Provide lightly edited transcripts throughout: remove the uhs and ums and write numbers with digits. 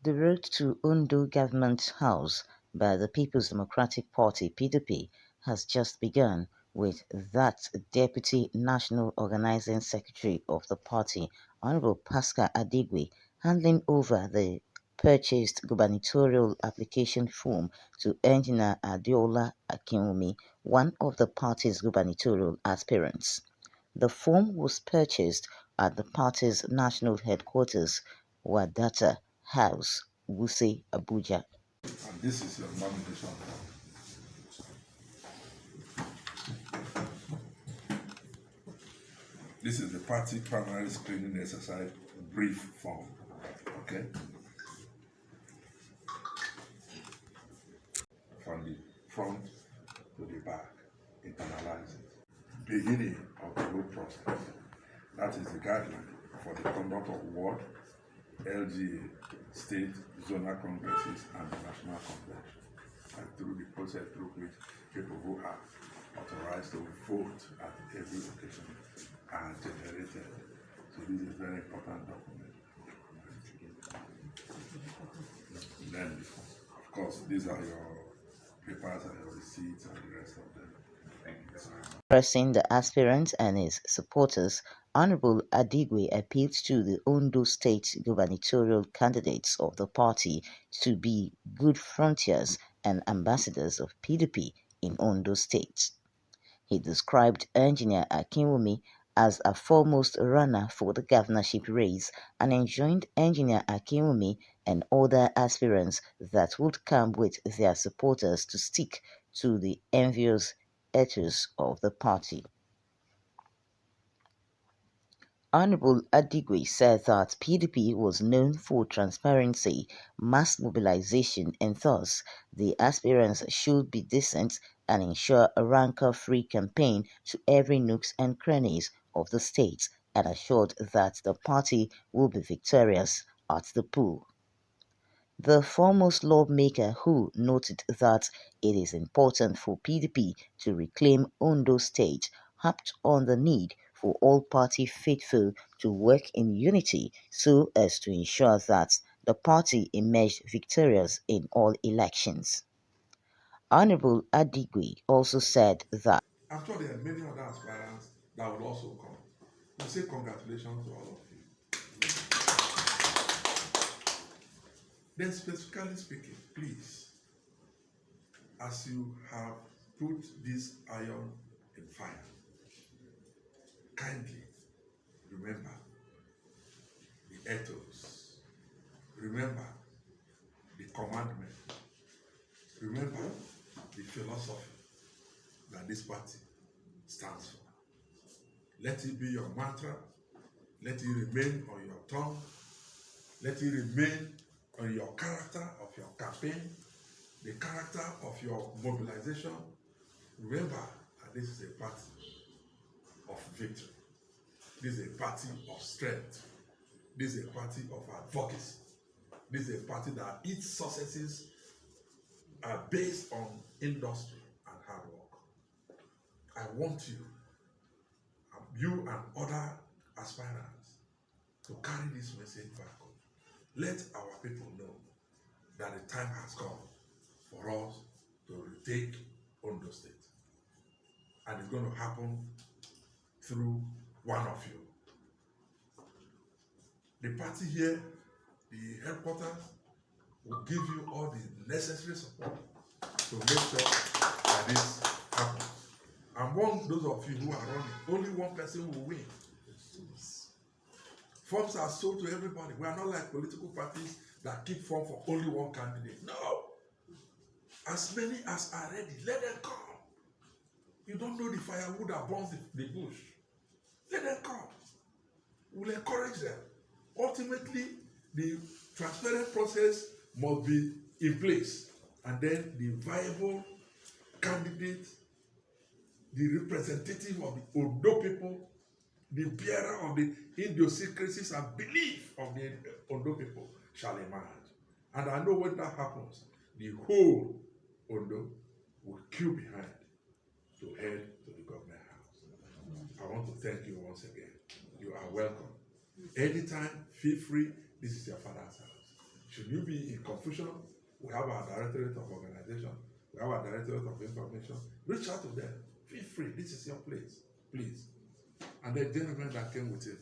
The road to Ondo Government House by the People's Democratic Party (PDP) has just begun, with that Deputy National Organizing Secretary of the party, Honorable Pascal Adigwe, handing over the purchased gubernatorial application form to Engineer Adeola Akinwumi, one of the party's gubernatorial aspirants. The form was purchased at the party's national headquarters, Wadata House, Wuse, Abuja. And this is your nomination form. This is the party primary screening exercise brief form. Okay? From the front to the back, internalize it. Beginning of the whole process. That is the guideline for the conduct of ward, LGA, state, zonal congresses, and the national convention. And through the process through which people who are authorized to vote at every occasion are generated. So this is a very important document. Then, of course, these are your papers and your receipts and the rest of them. Pressing the aspirant and his supporters, Honorable Adigwe appealed to the Ondo State gubernatorial candidates of the party to be good frontiers and ambassadors of PDP in Ondo State. He described Engineer Akinwumi as a foremost runner for the governorship race and enjoined Engineer Akinwumi and other aspirants that would come with their supporters to stick to the envious ethos of the party. Honorable Adigwe said that PDP was known for transparency, mass mobilization, and thus the aspirants should be decent and ensure a rancor-free campaign to every nooks and crannies of the state, and assured that the party will be victorious at the poll. The foremost lawmaker, who noted that it is important for PDP to reclaim Ondo State, harped on the need for all party faithful to work in unity so as to ensure that the party emerged victorious in all elections. Honorable Adigwe also said that I'm sure there are many other aspirants that will also come. We say congratulations to all of you. Then specifically speaking, please, as you have put this iron in fire, kindly remember the ethos, remember the commandment, remember the philosophy that this party stands for. Let it be your mantra, let it remain on your tongue, let it remain on your character of your campaign, the character of your mobilization. Remember that this is a party of victory. This is a party of strength. This is a party of advocacy. This is a party that its successes are based on industry and hard work. I want you and other aspirants, to carry this message back home. Let our people know that the time has come for us to retake Ondo State. And it's going to happen through one of you. The party here, the headquarters, will give you all the necessary support to make sure that this happens. Among those of you who are running, only one person will win. Forms are sold to everybody. We are not like political parties that keep form for only one candidate. No. As many as are ready, let them come. You don't know the firewood that burns the bush. Let them come. We'll encourage them. Ultimately, the transparent process must be in place. And then the viable candidate, the representative of the Ondo people, the bearer of the idiosyncrasies and belief of the Ondo people shall emerge. And I know when that happens, the whole Ondo will queue behind to head to the government house. I want to thank you once again. You are welcome. Anytime, feel free. This is your father's house. Should you be in confusion, we have our Directorate of Organization, we have our Directorate of Information. Reach out to them. Feel free. This is your place, please. And the gentleman that came with him,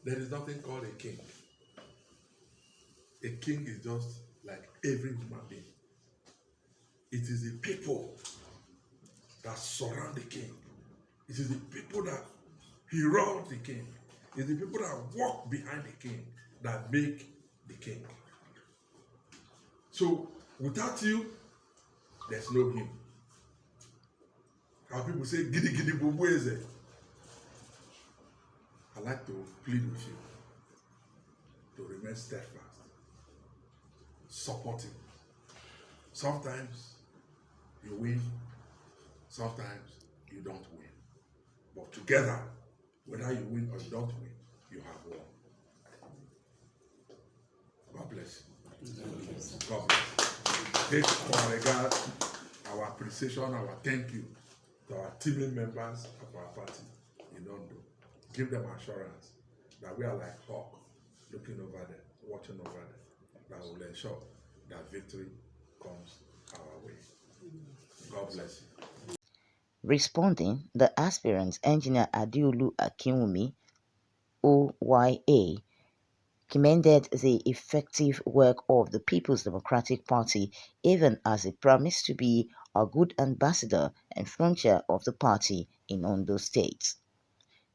there is nothing called a king. A king is just like every human being. It is the people that surround the king. It is the people that herald the king. It is the people that walk behind the king that make the king. So without you, there's no him. How people say gidi gidi bubueze. I like to plead with you to remain steadfast, supportive. Sometimes you win, sometimes you don't win. But together, whether you win or you don't win, you have won. God bless you. God bless you. Take our regard, our appreciation, our thank you to our team members of our party in Ondo. Give them assurance that we are like hawk looking over them, watching over them, that will ensure that victory comes our way. God bless you. Responding, the aspirant engineer Akinwumi, OYA, commended the effective work of the People's Democratic Party even as it promised to be a good ambassador and frontier of the party in Ondo State.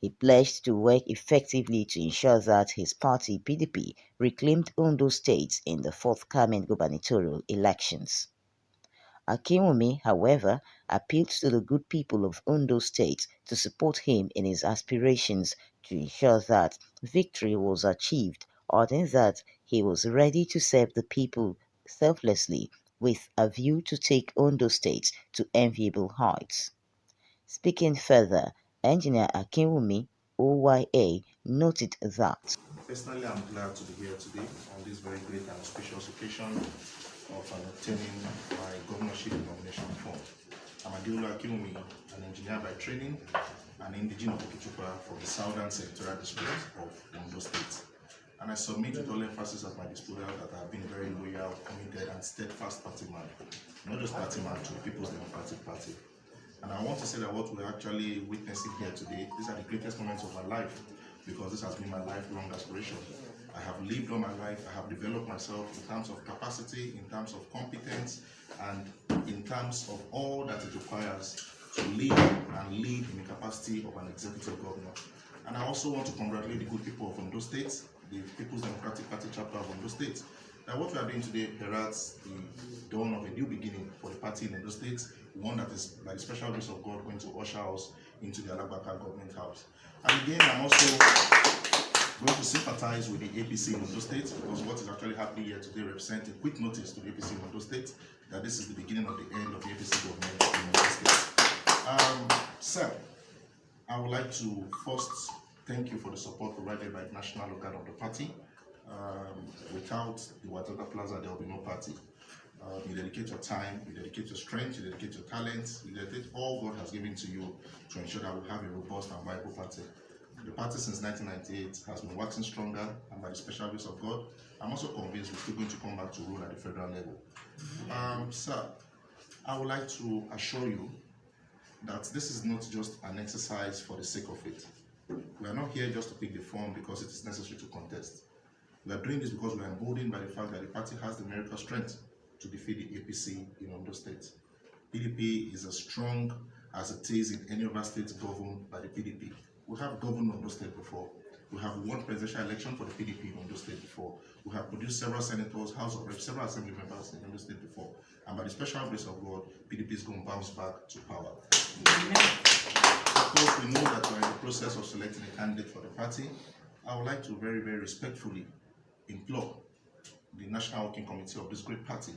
He pledged to work effectively to ensure that his party, PDP, reclaimed Ondo State in the forthcoming gubernatorial elections. Akinwumi, however, appealed to the good people of Ondo State to support him in his aspirations to ensure that victory was achieved, adding that he was ready to serve the people selflessly with a view to take Ondo State to enviable heights. Speaking further, Engineer Akinwumi, OYA, noted that personally, I'm glad to be here today on this very great and auspicious occasion of obtaining my governorship nomination form. I'm Akinwumi, an engineer by training, and indigenous Okitupa from the southern sectoral district of Ondo State. And I submit with all emphasis at my disposal that I have been a very loyal, committed, and steadfast party man, not just party man, to the People's Democratic Party. And I want to say that what we're actually witnessing here today, these are the greatest moments of my life, because this has been my lifelong aspiration. I have lived all my life, I have developed myself in terms of capacity, in terms of competence, and in terms of all that it requires to lead in the capacity of an executive governor. And I also want to congratulate the good people of Ondo State, the People's Democratic Party chapter of Ondo State, that what we are doing today heralds the dawn of a new beginning for the party in Ondo State, one that is, by the special grace of God, going to usher us into the Alagbaka government house. And again, I'm also going to sympathize with the APC in Ondo State, because what is actually happening here today represents a quick notice to the APC in Ondo State that this is the beginning of the end of the APC government in Ondo State. Sir, I would like to first thank you for the support provided by the national organ of the party. Without the Watata Plaza, there will be no party. You dedicate your time, you dedicate your strength, you dedicate your talents, you dedicate all God has given to you to ensure that we have a robust and viable party. The party since 1998 has been waxing stronger, and by the special grace of God, I'm also convinced we're still going to come back to rule at the federal level. Sir, I would like to assure you that this is not just an exercise for the sake of it. We are not here just to pick the form because it is necessary to contest. We are doing this because we are emboldened by the fact that the party has the numerical strength to defeat the APC in Ondo State. PDP is as strong as it is in any other state governed by the PDP. We have governed Ondo State before. We have won presidential election for the PDP in Ondo State before. We have produced several senators, House of Reps, several assembly members in Ondo State before. And by the special grace of God, PDP is going to bounce back to power. Of course, we know that we're in the process of selecting a candidate for the party. I would like to very, very respectfully implore the National Working Committee of this great party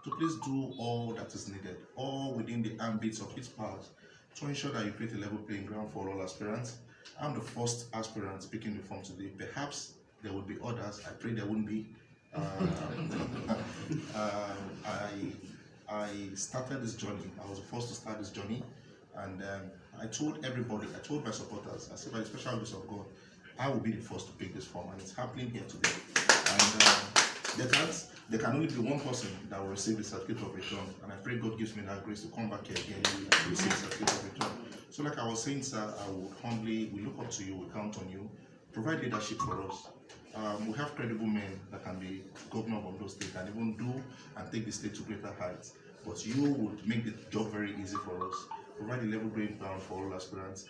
to please do all that is needed, all within the ambits of its powers, to ensure that you create a level playing ground for all aspirants. I'm the first aspirant speaking the form today. Perhaps there would be others. I pray there wouldn't be. I started this journey. I was the first to start this journey, and I told everybody, I told my supporters, I said by the special grace of God, I will be the first to pick this form, and it's happening here today. And There can only be one person that will receive the certificate of return, and I pray God gives me that grace to come back here again and receive the certificate of return. So like I was saying, sir, we look up to you, we count on you, provide leadership for us. We have credible men that can be governor of Ondo State and even do and take the state to greater heights. But you would make the job very easy for us, provide a level playing ground for all aspirants.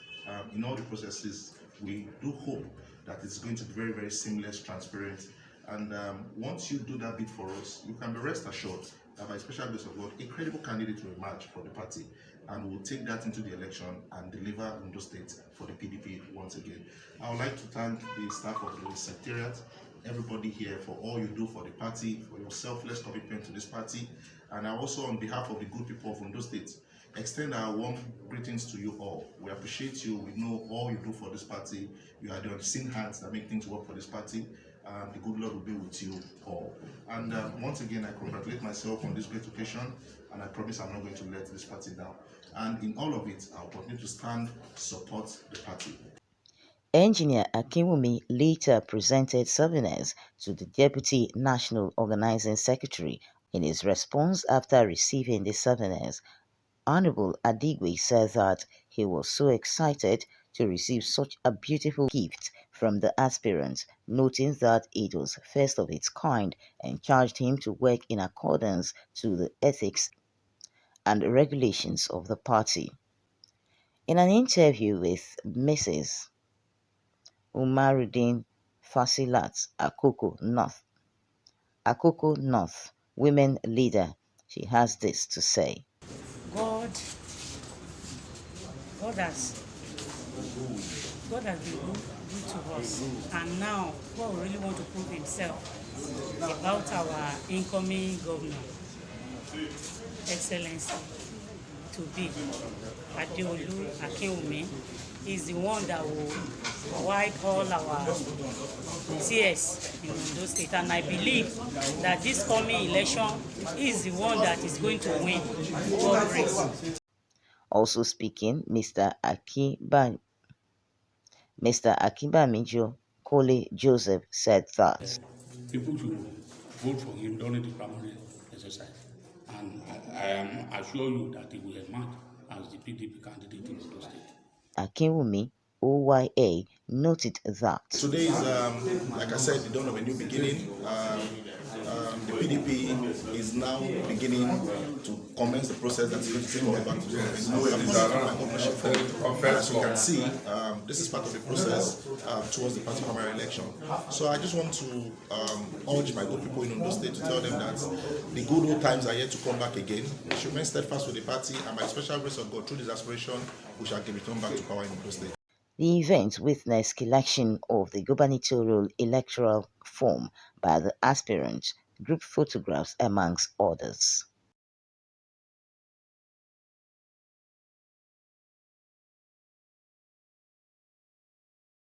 In all the processes, we do hope that it's going to be very, very seamless, transparent. And once you do that bit for us, you can be rest assured that by special grace of God, a credible candidate will emerge for the party, and we'll take that into the election and deliver Ondo State for the PDP once again. I would like to thank the staff of the Secretariat, everybody here, for all you do for the party, for your selfless commitment to this party, and I also, on behalf of the good people of Ondo State, extend our warm greetings to you all. We appreciate you. We know all you do for this party. You are the unseen hands that make things work for this party. The good Lord will be with you all. And once again, I congratulate myself on this great occasion, and I promise I'm not going to let this party down. And in all of it, I'll continue to stand, support the party. Engineer Akinwumi later presented souvenirs to the Deputy National Organizing Secretary. In his response after receiving the souvenirs, Honorable Adigwe said that he was so excited to receive such a beautiful gift from the aspirant, noting that it was first of its kind, and charged him to work in accordance to the ethics and regulations of the party. In an interview with Mrs. Umaruddin Fasilat Akoko North women leader, she has this to say. God, God has, God has been good to us, and now God really want to prove Himself about our incoming governor, Excellency to be Akinwumi. Is the one that will wipe all our tears in Ondo State, and I believe that this coming election is the one that is going to win. God grace. Also speaking, Mr. Akinbamijo Kole Joseph said that people should vote for him during the primary exercise, and I assure you that he will emerge as the PDP candidate in Ondo State. Akinwumi OYA noted that Today is, like I said, the dawn of a new beginning. The PDP is now beginning to commence the process that's going to take us back to the as you can see, this is part of the process towards the party primary election. So I just want to urge my good people in Ondo State to tell them that the good old times are yet to come back again. They should remain steadfast with the party, and by special grace of God, through this aspiration, we shall return back to power in Ondo State. the event witnessed collection of the gubernatorial electoral form by the aspirants, group photographs amongst others.